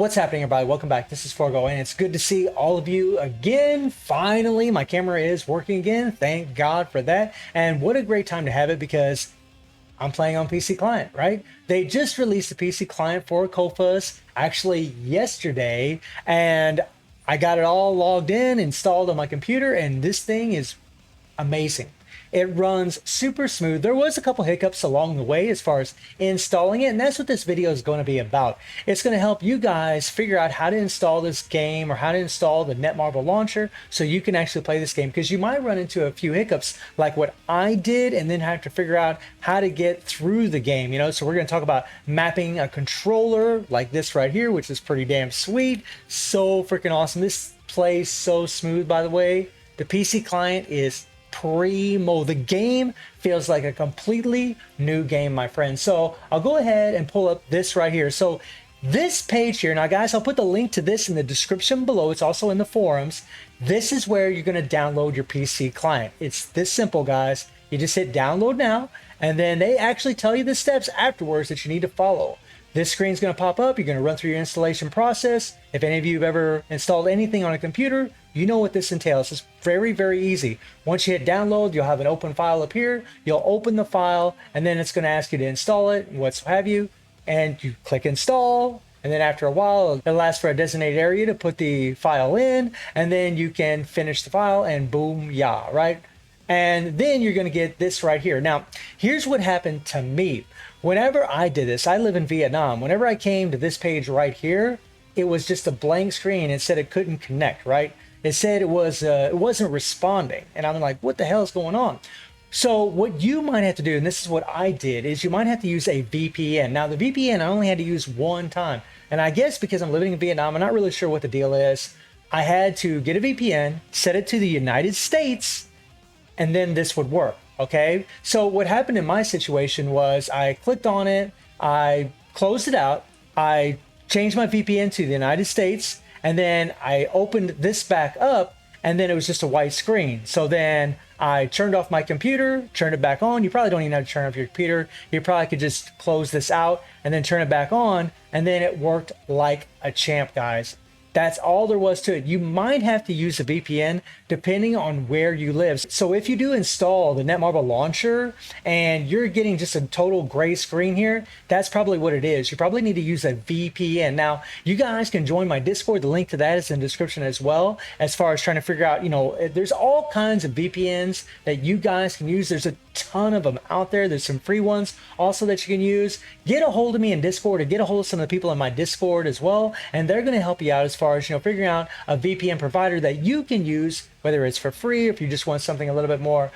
What's happening, everybody? Welcome back. This is Forgo, and it's good to see all of you again. Finally, my camera is working again. Thank God for that. And what a great time to have it, because I'm playing on PC client, right? They just released a PC client for Kofus actually yesterday, and I got it all logged in, installed on my computer, and this thing is amazing. It runs super smooth. There was a couple hiccups along the way as far as installing it, and that's what this video is going to be about. It's going to help you guys figure out how to install this game or how to install the Netmarble launcher so you can actually play this game, because you might run into a few hiccups like what I did and then have to figure out how to get through the game, you know. So we're going to talk about mapping a controller like this right here, which is pretty damn sweet. So freaking awesome. This plays so smooth, by the way. The PC client is primo. The game feels like a completely new game, my friends. So I'll go ahead and pull up this right here. So this page here, now guys, I'll put the link to this in the description below. It's also in the forums. This is where you're going to download your PC client. It's this simple, guys. You just hit download now, and then they actually tell you the steps afterwards that you need to follow. This screen's going to pop up. You're going to run through your installation process. If any of you have ever installed anything on a computer, you know what this entails. It's very, very easy. Once you hit download, you'll have an open file up here. You'll open the file, and then it's going to ask you to install it, what have you. And you click install, and then after a while, it'll ask for a designated area to put the file in, and then you can finish the file, and boom, yeah, right? And then you're going to get this right here. Now, here's what happened to me. Whenever I did this, I live in Vietnam. Whenever I came to this page right here, it was just a blank screen. It said it couldn't connect, right? It said it wasn't responding. And I'm like, what the hell is going on? So what you might have to do, and this is what I did, is you might have to use a VPN. Now, the VPN I only had to use one time. And I guess because I'm living in Vietnam, I'm not really sure what the deal is. I had to get a VPN, set it to the United States, and then this would work. Okay, so what happened in my situation was I clicked on it, I closed it out, I changed my VPN to the United States, and then I opened this back up, and then it was just a white screen. So then I turned off my computer, turned it back on. You probably don't even have to turn off your computer. You probably could just close this out and then turn it back on, and then it worked like a champ, guys. That's all there was to it. You might have to use a VPN depending on where you live. So if you do install the Netmarble launcher and you're getting just a total gray screen here, that's probably what it is. You probably need to use a VPN. Now, you guys can join my Discord. The link to that is in the description as well, as far as trying to figure out, you know, there's all kinds of VPNs that you guys can use. There's a ton of them out there. There's some free ones also that you can use. Get a hold of me in Discord, or get a hold of some of the people in my Discord as well, and they're going to help you out as far as, you know, figuring out a VPN provider that you can use, whether it's for free, if you just want something a little bit more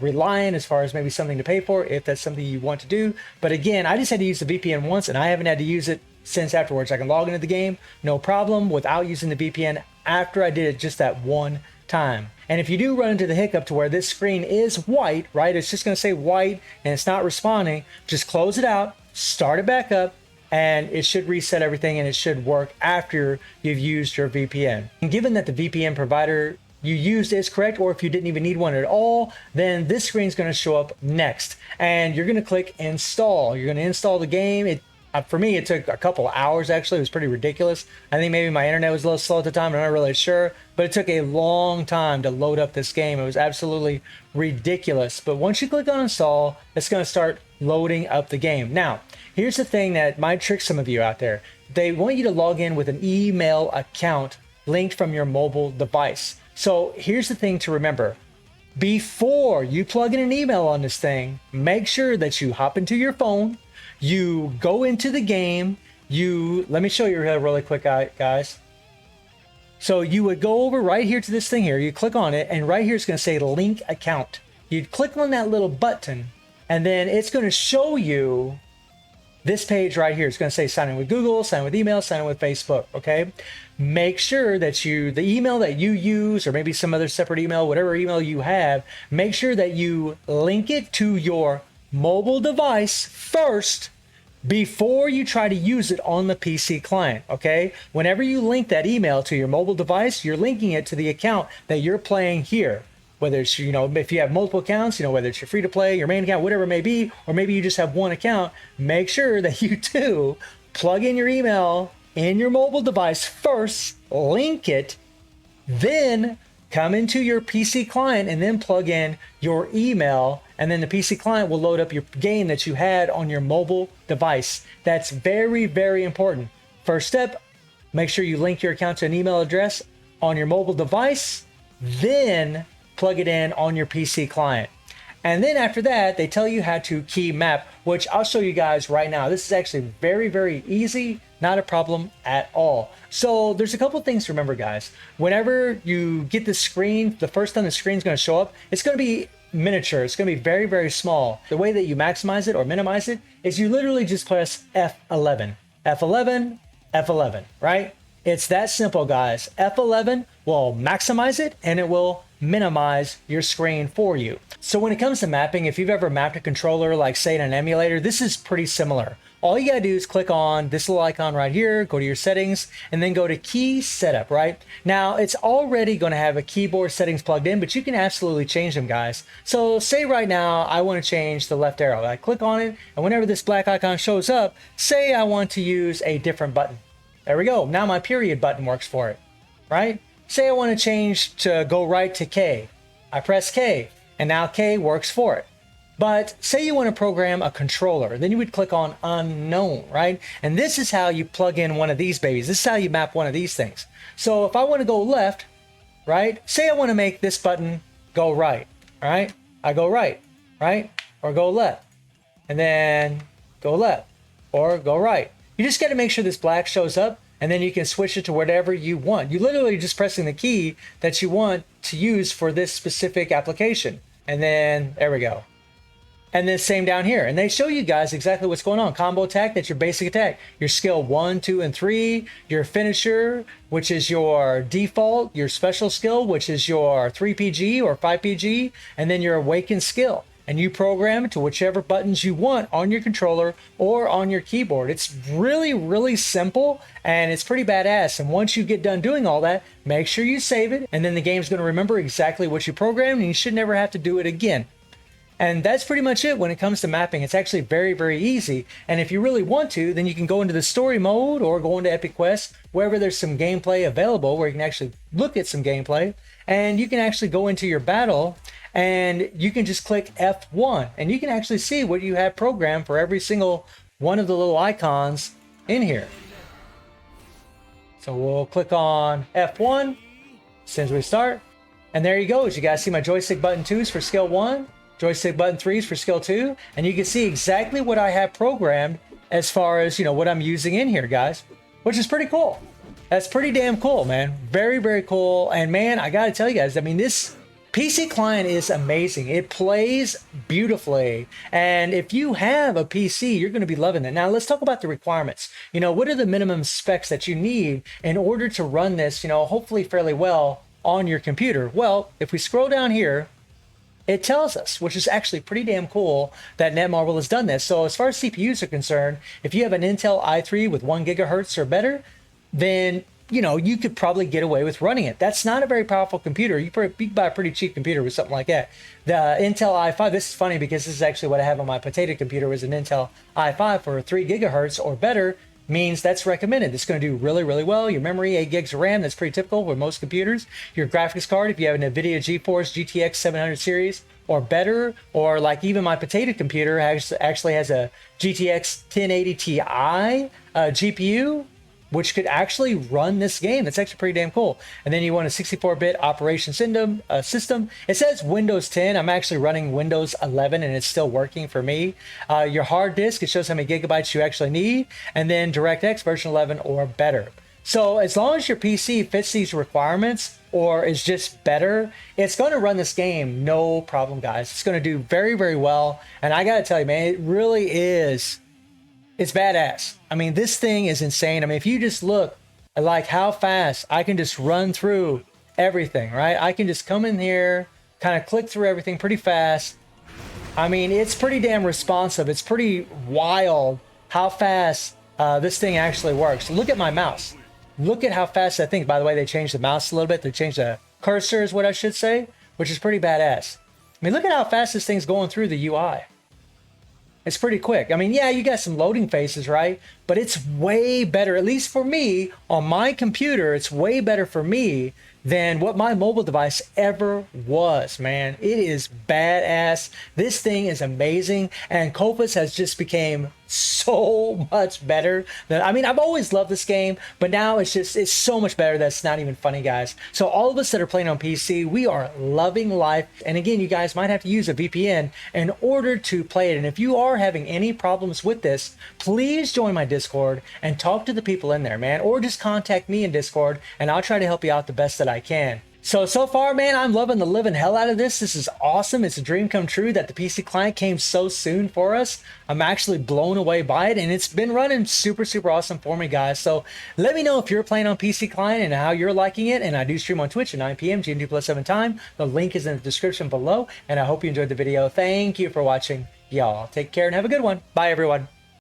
reliant as far as maybe something to pay for, if that's something you want to do. But again, I just had to use the VPN once, and I haven't had to use it since afterwards. I can log into the game, no problem, without using the VPN after I did it just that one time. And if you do run into the hiccup to where this screen is white, right, it's just going to say white and it's not responding, just close it out, start it back up, and it should reset everything, and it should work after you've used your VPN. And given that the VPN provider you used is correct, or if you didn't even need one at all, then this screen is going to show up next, and you're going to click install. You're going to install the game. For me, it took a couple hours, actually. It was pretty ridiculous. I think maybe my internet was a little slow at the time. I'm not really sure. But it took a long time to load up this game. It was absolutely ridiculous. But once you click on install, it's going to start loading up the game. Now, here's the thing that might trick some of you out there. They want you to log in with an email account linked from your mobile device. So here's the thing to remember. Before you plug in an email on this thing, make sure that you hop into your phone, you go into the game, let me show you really quick, guys. So you would go over right here to this thing here, you click on it, and right here it's going to say link account. You'd click on that little button, and then it's going to show you this page right here. It's going to say sign in with Google, sign in with email, sign in with Facebook, okay? Make sure that the email that you use, or maybe some other separate email, whatever email you have, make sure that you link it to your mobile device first before you try to use it on the PC client, okay? Whenever you link that email to your mobile device, you're linking it to the account that you're playing here. Whether it's, you know, if you have multiple accounts, you know, whether it's your free to play, your main account, whatever it may be, or maybe you just have one account, make sure that you do plug in your email in your mobile device first, link it, then come into your PC client and then plug in your email, and then the PC client will load up your game that you had on your mobile device. That's very, very important. First step, make sure you link your account to an email address on your mobile device, then plug it in on your PC client. And then after that, they tell you how to key map, which I'll show you guys right now. This is actually very, very easy, not a problem at all. So there's a couple things to remember, guys. Whenever you get the screen, the first time the screen is going to show up, it's going to be miniature. It's going to be very, very small. The way that you maximize it or minimize it is you literally just press F11, F11, F11, right? It's that simple, guys. F11 will maximize it and it will minimize your screen for you. So when it comes to mapping, if you've ever mapped a controller, like say in an emulator, this is pretty similar. All you gotta do is click on this little icon right here, go to your settings, and then go to key setup, right? Now it's already gonna have a keyboard settings plugged in, but you can absolutely change them, guys. So say right now, I wanna change the left arrow. I click on it, and whenever this black icon shows up, say I want to use a different button. There we go, now my period button works for it, right? Say I wanna change to go right to K. I press K, and now K works for it. But say you want to program a controller, then you would click on unknown, right? And this is how you plug in one of these babies. This is how you map one of these things. So if I want to go left, right? Say I want to make this button go right, all right? I go right, or go left, and then go left, or go right. You just got to make sure this black shows up, and then you can switch it to whatever you want. You literally just pressing the key that you want to use for this specific application. And then there we go. And then same down here. And they show you guys exactly what's going on. Combo attack, that's your basic attack. Your skill 1, 2, and 3. Your finisher, which is your default. Your special skill, which is your 3PG or 5PG. And then your awakened skill. And you program it to whichever buttons you want on your controller or on your keyboard. It's really, really simple, and it's pretty badass. And once you get done doing all that, make sure you save it, and then the game's going to remember exactly what you programmed, and you should never have to do it again. And that's pretty much it when it comes to mapping. It's actually very, very easy. And if you really want to, then you can go into the story mode or go into Epic Quest, wherever there's some gameplay available, where you can actually look at some gameplay, and you can actually go into your battle, and you can just click F1, and you can actually see what you have programmed for every single one of the little icons in here. So we'll click on F1 as soon as we start. And there you go. You guys see my joystick button 2s for skill 1, joystick button 3s for skill 2, and you can see exactly what I have programmed as far as, what I'm using in here, guys, which is pretty cool. That's pretty damn cool, man. Very, very cool. And man, I gotta tell you guys, I mean, this PC client is amazing. It plays beautifully. And if you have a PC, you're going to be loving it. Now, let's talk about the requirements. What are the minimum specs that you need in order to run this, hopefully fairly well on your computer? Well, if we scroll down here, it tells us, which is actually pretty damn cool that Netmarble has done this. So as far as CPUs are concerned, if you have an Intel i3 with 1 gigahertz or better, then you could probably get away with running it. That's not a very powerful computer. You can buy a pretty cheap computer with something like that. The Intel i5, this is funny because this is actually what I have on my potato computer, was an Intel i5 for 3 gigahertz or better, means that's recommended. It's going to do really, really well. Your memory, 8 gigs of RAM, that's pretty typical with most computers. Your graphics card, if you have an NVIDIA GeForce GTX 700 series or better, or like even my potato computer actually has a GTX 1080 Ti GPU, which could actually run this game. That's actually pretty damn cool. And then you want a 64-bit operation system. It says Windows 10. I'm actually running Windows 11, and it's still working for me. Your hard disk, it shows how many gigabytes you actually need. And then DirectX version 11 or better. So as long as your PC fits these requirements or is just better, it's going to run this game no problem, guys. It's going to do very, very well. And I got to tell you, man, it really is. It's badass. I mean, this thing is insane. I mean, if you just look at like how fast I can just run through everything, right? I can just come in here, kind of click through everything pretty fast. I mean, it's pretty damn responsive. It's pretty wild how fast this thing actually works. Look at my mouse. Look at how fast that thing. By the way, they changed the mouse a little bit. They changed the cursor is what I should say, which is pretty badass. I mean, look at how fast this thing's going through the UI. It's pretty quick. I mean, yeah, you got some loading phases, right? But it's way better, at least for me, on my computer, it's way better for me than what my mobile device ever was, man. It is badass. This thing is amazing. And Copas has just became so much better than, I mean, I've always loved this game, but now it's so much better that it's not even funny, guys. So all of us that are playing on PC, we are loving life. And again, you guys might have to use a VPN in order to play it. And if you are having any problems with this, please join my Discord and talk to the people in there, man, or just contact me in Discord and I'll try to help you out the best that I can. So far, man, I'm loving the living hell out of this. This is awesome. It's a dream come true that the PC client came so soon for us. I'm actually blown away by it, and it's been running super, super awesome for me, guys. So let me know if you're playing on PC client and how you're liking it. And I do stream on Twitch at 9 p.m. GMT+7 time. The link is in the description below, and I hope you enjoyed the video. Thank you for watching, y'all. Take care and have a good one. Bye, everyone.